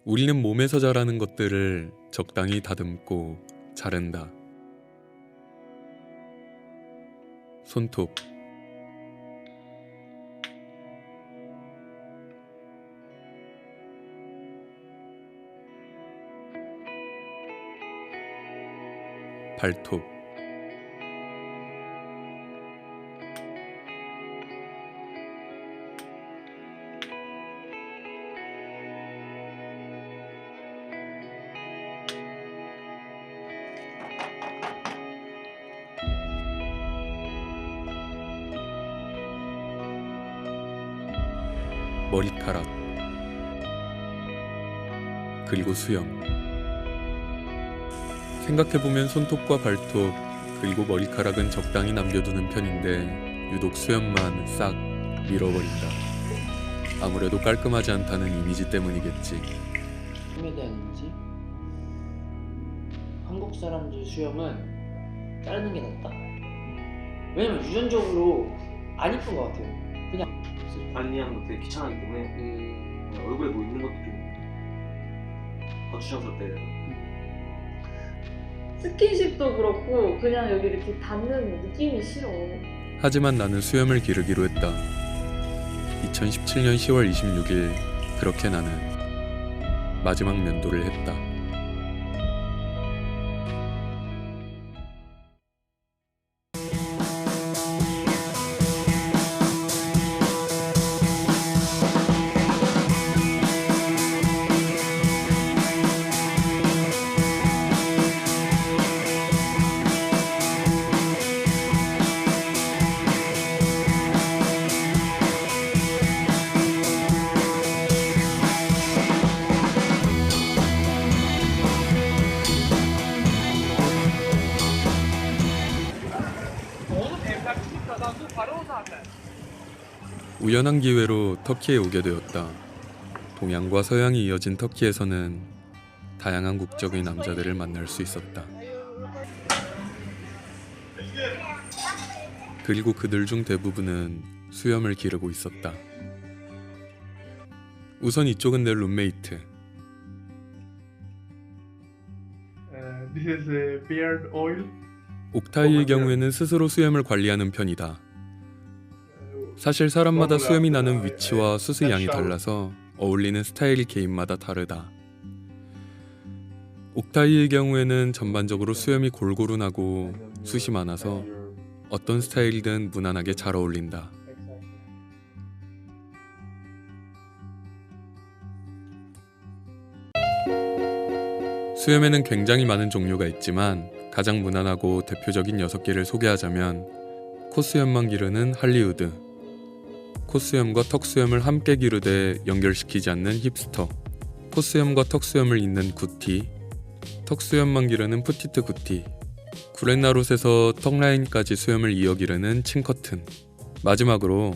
우리는 몸에서 자라는 것들을 적당히 다듬고 자른다. 손톱, 발톱, 머리카락, 그리고 수염. 생각해보면 손톱과 발톱 그리고 머리카락은 적당히 남겨두는 편인데 유독 수염만 싹 밀어버린다. 아무래도 깔끔하지 않다는 이미지 때문이겠지. 수염에 대한 이미지? 한국 사람들 수염은 자르는 게 낫다. 왜냐면 유전적으로 안 이쁜 것 같아요. 그냥 관리하는 거 되게 귀찮아하기 때문에 그냥 얼굴에 뭐 있는 것도 좀 거추장스럽다 해야 되나? 스킨십도 그렇고 그냥 여기 이렇게 닿는 느낌이 싫어. 하지만 나는 수염을 기르기로 했다. 2017년 10월 26일 그렇게 나는 마지막 면도를 했다. 우연한 기회로 터키에 오게 되었다. 동양과 서양이 이어진 터키에서는 다양한 국적의 남자들을 만날 수 있었다. 그리고 그들 중 대부분은 수염을 기르고 있었다. 우선 이쪽은 내 룸메이트. This is a beard oil. 옥타이의 경우에는 스스로 수염을 관리하는 편이다. 사실 사람마다 수염이 나는 위치와 수술 양이 달라서 어울리는 스타일 개인마다 다르다. 옥타이의 경우에는 전반적으로 수염이 골고루 나고 숱이 많아서 어떤 스타일이든 무난하게 잘 어울린다. 수염에는 굉장히 많은 종류가 있지만 가장 무난하고 대표적인 6개를 소개하자면 콧수염만 기르는 할리우드, 콧수염과 턱수염을 함께 기르되 연결시키지 않는 힙스터, 콧수염과 턱수염을 잇는 구티, 턱수염만 기르는 푸티트 구티, 구렛나룻에서 턱라인까지 수염을 이어 기르는 칭커튼, 마지막으로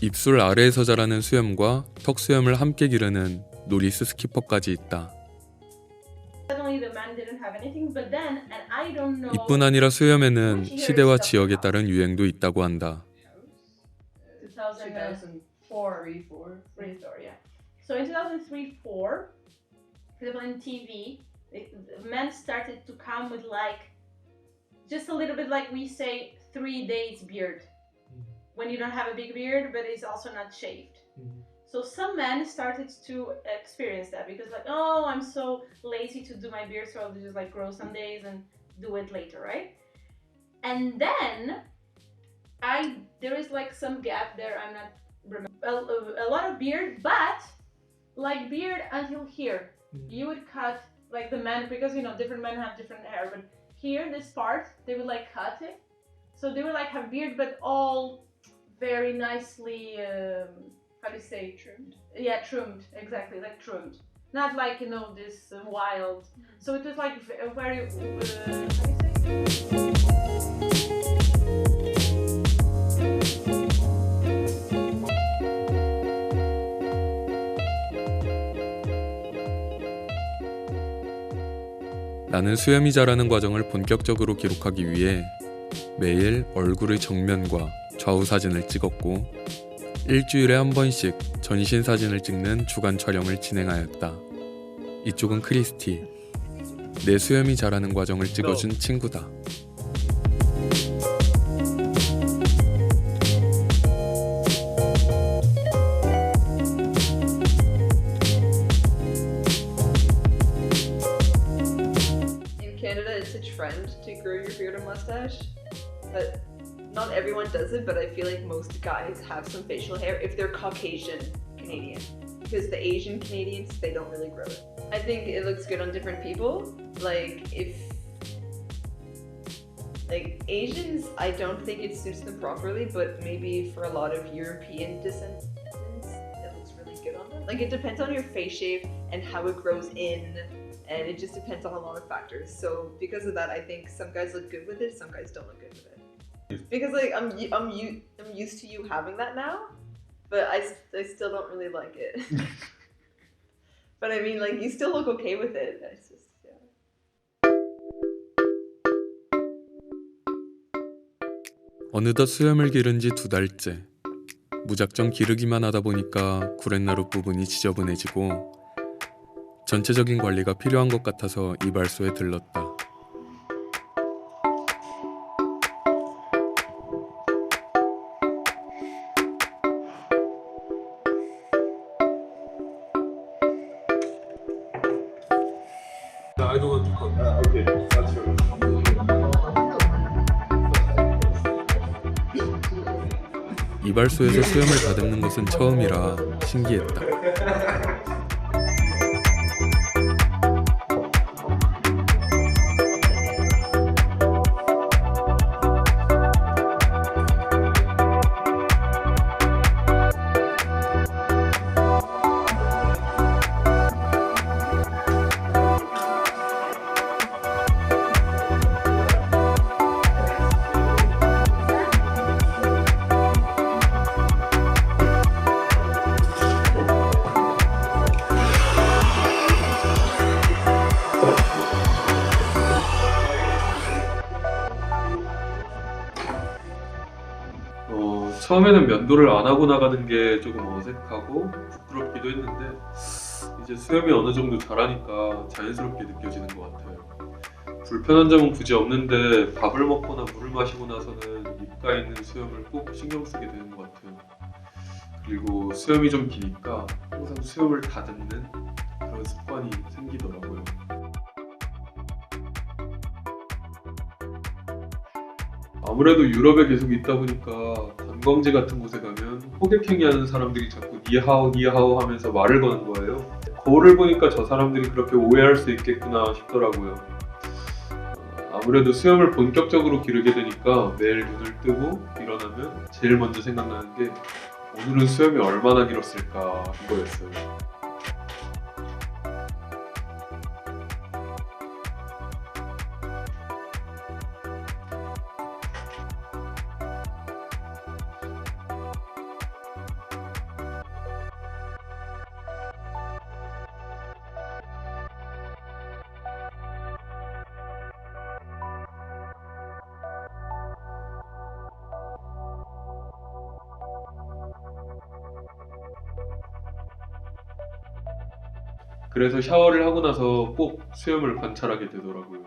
입술 아래에서 자라는 수염과 턱수염을 함께 기르는 노리스 스키퍼까지 있다. 이뿐 아니라 수염에는 시대와 지역에 따른 유행도 있다고 한다. 2004, yeah. So in 2003-4, for example, in TV, men started to come with like just a little bit like we say 3 days beard, when you don't have a big beard, but it's also not shaved. So some men started to experience that because like, oh, I'm so lazy to do my beard, so I'll just like grow some days and do it later, right? And then there is like some gap there. I'm not a lot of beard, but like beard until here. You would cut like the men, because you know different men have different hair, but here this part they would like cut it, so they would like have beard, but all very nicely. How do you say trimmed? Yeah, trimmed, exactly, like trimmed. Not like, you know, this wild. So it was like very, how do you say? 나는 수염이 자라는 과정을 본격적으로 기록하기 위해 매일 얼굴의 정면과 좌우 사진을 찍었고 일주일에 한 번씩 전신 사진을 찍는 주간 촬영을 진행하였다. 이쪽은 크리스티. 내 수염이 자라는 과정을 찍어준 친구다. In Canada, it's a trend to grow your beard and mustache, but not everyone does it. But I feel like most guys have some facial hair if they're Caucasian Canadian, because the Asian Canadians, they don't really grow it. I think it looks good on different people. Like Asians, I don't think it suits them properly, but maybe for a lot of European descendants, it looks really good on them. Like it depends on your face shape and how it grows in, and it just depends on a lot of factors. So because of that, I think some guys look good with it, some guys don't look good with it. Because like I'm used to you having that now, but I still don't really like it. But I mean, like, you still look okay with it. It's just, yeah. 어느덧 수염을 기른 지 2달째. 무작정 기르기만 하다 보니까 구렛나루 부분이 지저분해지고 전체적인 관리가 필요한 것 같아서 이발소에 들렀다. 이발소에서 수염을 다듬는 것은 처음이라 신기했다. 처음에는 면도를 안 하고 나가는 게 조금 어색하고 부끄럽기도 했는데 이제 수염이 어느 정도 자라니까 자연스럽게 느껴지는 것 같아요. 불편한 점은 굳이 없는데 밥을 먹거나 물을 마시고 나서는 입가에 있는 수염을 꼭 신경 쓰게 되는 것 같아요. 그리고 수염이 좀 기니까 항상 수염을 다듬는 그런 습관이 생기더라고요. 아무래도 유럽에 계속 있다 보니까 관광지 같은 곳에 가면 호객행위 하는 사람들이 자꾸 니하오 니하오 하면서 말을 거는 거예요. 거울을 보니까 저 사람들이 그렇게 오해할 수 있겠구나 싶더라고요. 아무래도 수염을 본격적으로 기르게 되니까 매일 눈을 뜨고 일어나면 제일 먼저 생각나는 게 오늘은 수염이 얼마나 길었을까 이거였어요. 그래서 샤워를 하고 나서 꼭 수염을 관찰하게 되더라고요.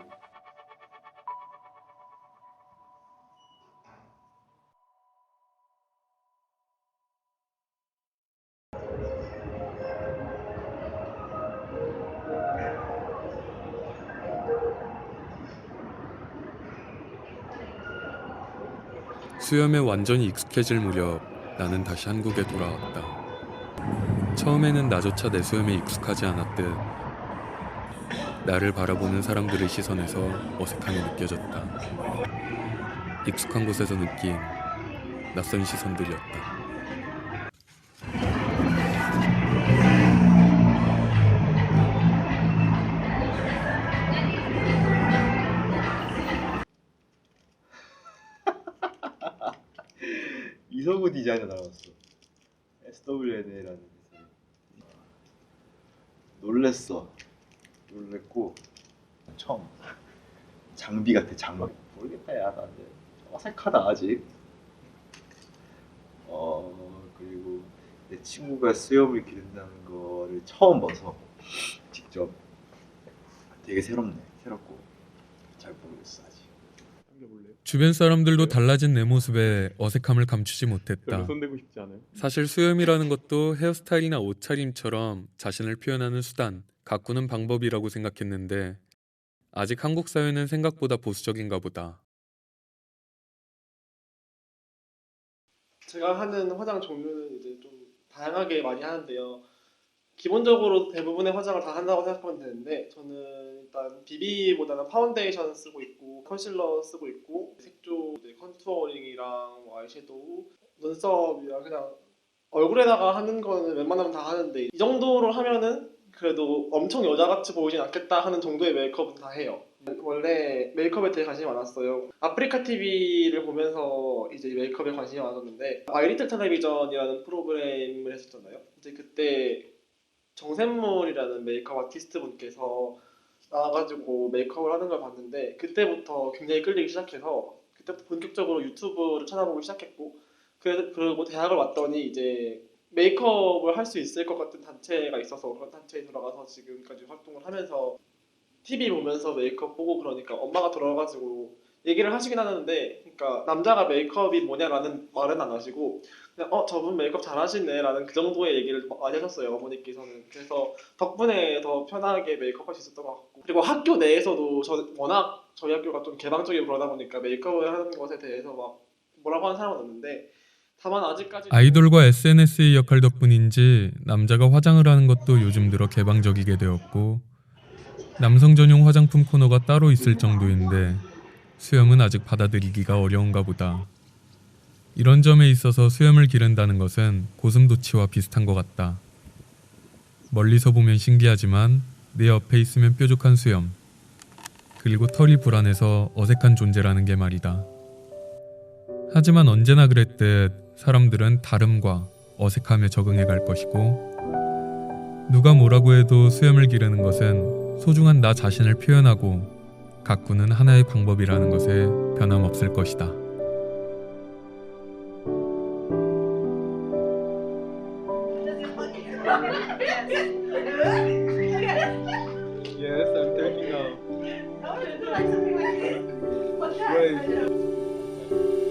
수염에 완전히 익숙해질 무렵 나는 다시 한국에 돌아왔다. 처음에는 나조차 내 수염에 익숙하지 않았듯 나를 바라보는 사람들의 시선에서 어색함이 느껴졌다. 익숙한 곳에서 느낀 낯선 시선들이었다. 이서구 디자이너 나왔어. SWNA라는 회사. 놀랬고 처음 장비 같아. 장비 모르겠다. 야 나 어색하다 아직. 그리고 내 친구가 수염을 기른다는 거를 처음 봐서 직접 되게 새롭고 잘 모르겠어 아직. 당겨볼래요? 주변 사람들도 달라진 내 모습에 어색함을 감추지 별로 못했다. 손대고 싶지 않아요? 사실 수염이라는 것도 헤어스타일이나 옷차림처럼 자신을 표현하는 수단, 가꾸는 방법이라고 생각했는데 아직 한국 사회는 생각보다 보수적인가 보다. 제가 하는 화장 종류는 이제 좀 다양하게 많이 하는데요. 기본적으로 대부분의 화장을 다 한다고 생각하면 되는데 저는 일단 BB보다는 파운데이션 쓰고 있고 컨실러 쓰고 있고 색조, 이제 컨투어링이랑 뭐 아이섀도우, 눈썹이랑 그냥 얼굴에다가 하는 거는 웬만하면 다 하는데 이 정도로 하면은 그래도 엄청 여자같이 보이진 않겠다 하는 정도의 메이크업은 다 해요. 원래 메이크업에 되게 관심이 많았어요. 아프리카 TV를 보면서 이제 메이크업에 관심이 많았는데 마이리틀 텔레비전이라는 프로그램을 했었잖아요. 이제 그때 정샘물이라는 메이크업 아티스트 분께서 나와가지고 메이크업을 하는 걸 봤는데 그때부터 굉장히 끌리기 시작해서 그때부터 본격적으로 유튜브를 찾아보기 시작했고 그리고 대학을 왔더니 이제 메이크업을 할 수 있을 것 같은 단체가 있어서 그런 단체에 들어가서 지금까지 활동을 하면서 TV 보면서 메이크업 보고 그러니까 엄마가 들어가가지고 얘기를 하시긴 하는데 그러니까 남자가 메이크업이 뭐냐라는 말은 안 하시고 그냥 저분 메이크업 잘하시네 라는 그 정도의 얘기를 많이 하셨어요 어머니께서는. 그래서 덕분에 더 편하게 메이크업 할 수 있었던 것 같고 그리고 학교 내에서도 워낙 저희 학교가 좀 개방적이고 그러다 보니까 메이크업을 하는 것에 대해서 막 뭐라고 하는 사람은 없는데 다만 아직까지 아이돌과 SNS의 역할 덕분인지 남자가 화장을 하는 것도 요즘 들어 개방적이게 되었고 남성 전용 화장품 코너가 따로 있을 정도인데 수염은 아직 받아들이기가 어려운가 보다. 이런 점에 있어서 수염을 기른다는 것은 고슴도치와 비슷한 것 같다. 멀리서 보면 신기하지만 내 옆에 있으면 뾰족한 수염, 그리고 털이 불안해서 어색한 존재라는 게 말이다. 하지만 언제나 그랬듯 사람들은 다름과 어색함에 적응해 갈 것이고 누가 뭐라고 해도 수염을 기르는 것은 소중한 나 자신을 표현하고 가꾸는 하나의 방법이라는 것에 변함없을 것이다. Yes, I'm taking out. Wait.